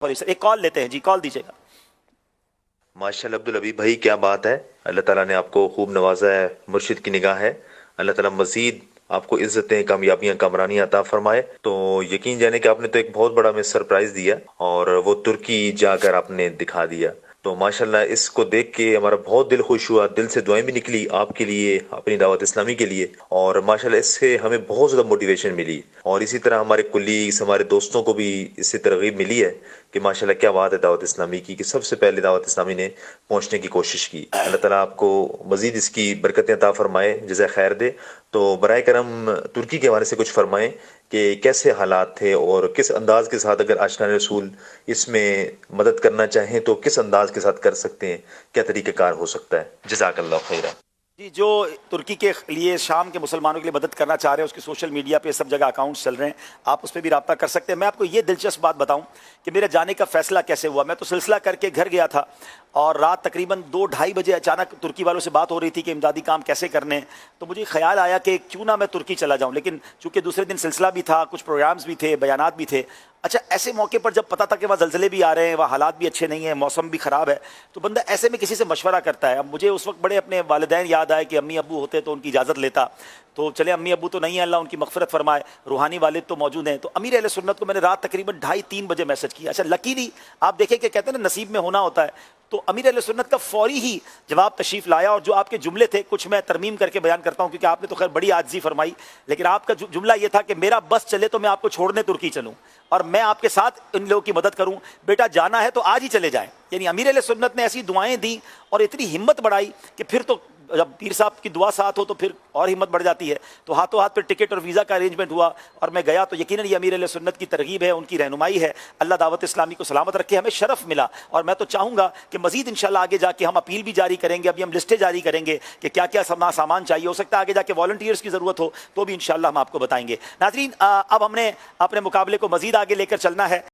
ایک کال لیتے ہیں جی، کال دیجیے گا۔ ماشاءاللہ عبد الحبیب بھائی، کیا بات ہے! اللہ تعالیٰ نے آپ کو خوب نوازا ہے، مرشد کی نگاہ ہے۔ اللہ تعالیٰ مزید آپ کو عزتیں، کامیابیاں، کامرانی عطا فرمائے۔ تو یقین جانے کہ آپ نے تو ایک بہت بڑا ہمیں سرپرائز دیا، اور وہ ترکی جا کر آپ نے دکھا دیا۔ تو ماشاءاللہ اس کو دیکھ کے ہمارا بہت دل خوش ہوا، دل سے دعائیں بھی نکلی آپ کے لیے، اپنی دعوت اسلامی کے لیے، اور ماشاءاللہ اس سے ہمیں بہت زیادہ موٹیویشن ملی، اور اسی طرح ہمارے کولیگز، ہمارے دوستوں کو بھی اس سے ترغیب ملی ہے کہ ماشاءاللہ کیا بات ہے دعوت اسلامی کی، کہ سب سے پہلے دعوت اسلامی نے پہنچنے کی کوشش کی۔ اللہ تعالیٰ آپ کو مزید اس کی برکتیں عطا فرمائے، جزائے خیر دے۔ تو برائے کرم ترکی کے حوالے سے کچھ فرمائیں کہ کیسے حالات تھے، اور کس انداز کے ساتھ اگر آشنائے رسول اس میں مدد کرنا چاہیں تو کس انداز کے ساتھ کر سکتے ہیں، کیا طریقہ کار ہو سکتا ہے؟ جزاک اللہ خیرہ۔ جی، جو ترکی کے لیے، شام کے مسلمانوں کے لیے مدد کرنا چاہ رہے ہیں، اس کے سوشل میڈیا پہ سب جگہ اکاؤنٹس چل رہے ہیں، آپ اس پہ بھی رابطہ کر سکتے ہیں۔ میں آپ کو یہ دلچسپ بات بتاؤں کہ میرے جانے کا فیصلہ کیسے ہوا۔ میں تو سلسلہ کر کے گھر گیا تھا، اور رات تقریباً 2-2:30 بجے اچانک ترکی والوں سے بات ہو رہی تھی کہ امدادی کام کیسے کرنے ہیں، تو مجھے خیال آیا کہ کیوں نہ میں ترکی چلا جاؤں، لیکن چونکہ دوسرے دن سلسلہ بھی تھا، کچھ پروگرامز بھی تھے، بیانات بھی تھے۔ اچھا، ایسے موقع پر جب پتہ تھا کہ وہاں زلزلے بھی آ رہے ہیں، وہاں حالات بھی اچھے نہیں ہیں، موسم بھی خراب ہے، تو بندہ ایسے میں کسی سے مشورہ کرتا ہے۔ اب مجھے اس وقت بڑے اپنے والدین یاد آئے کہ امی ابو ہوتے تو ان کی اجازت لیتا، تو چلے امی ابو تو نہیں ہیں، اللہ ان کی مغفرت فرمائے، روحانی والد تو موجود ہیں۔ تو امیر اہل سنت کو میں نے رات تقریباً 2:30-3 بجے میسج کیا۔ اچھا لکیلی آپ دیکھیں کہ کہتے ہیں نا نصیب میں ہونا ہوتا ہے، تو امیر اہل سنت کا فوری ہی جواب تشریف لایا، اور جو آپ کے جملے تھے کچھ میں ترمیم کر کے بیان کرتا ہوں، کیونکہ آپ نے تو خیر بڑی عاجزی فرمائی، لیکن آپ کا جملہ یہ تھا کہ میرا بس چلے تو میں آپ کو چھوڑنے ترکی چلوں، اور میں آپ کے ساتھ ان لوگوں کی مدد کروں، بیٹا جانا ہے تو آج ہی چلے جائیں۔ یعنی امیر اہل سنت نے ایسی دعائیں دیں اور اتنی ہمت بڑھائی کہ پھر تو جب پیر صاحب کی دعا ساتھ ہو تو پھر اور ہمت بڑھ جاتی ہے۔ تو ہاتھوں ہاتھ پہ ٹکٹ اور ویزا کا ارینجمنٹ ہوا، اور میں گیا۔ تو یقیناً یہ امیر اہل سنت کی ترغیب ہے، ان کی رہنمائی ہے۔ اللہ دعوت اسلامی کو سلامت رکھے، ہمیں شرف ملا، اور میں تو چاہوں گا کہ مزید انشاءاللہ آگے جا کے ہم اپیل بھی جاری کریں گے، ابھی ہم لسٹیں جاری کریں گے کہ کیا کیا سامان چاہیے، ہو سکتا ہے آگے جا کے والنٹیئرز کی ضرورت ہو تو بھی انشاءاللہ ہم آپ کو بتائیں گے۔ ناظرین، اب ہم نے اپنے مقابلے کو مزید آگے لے کر چلنا ہے۔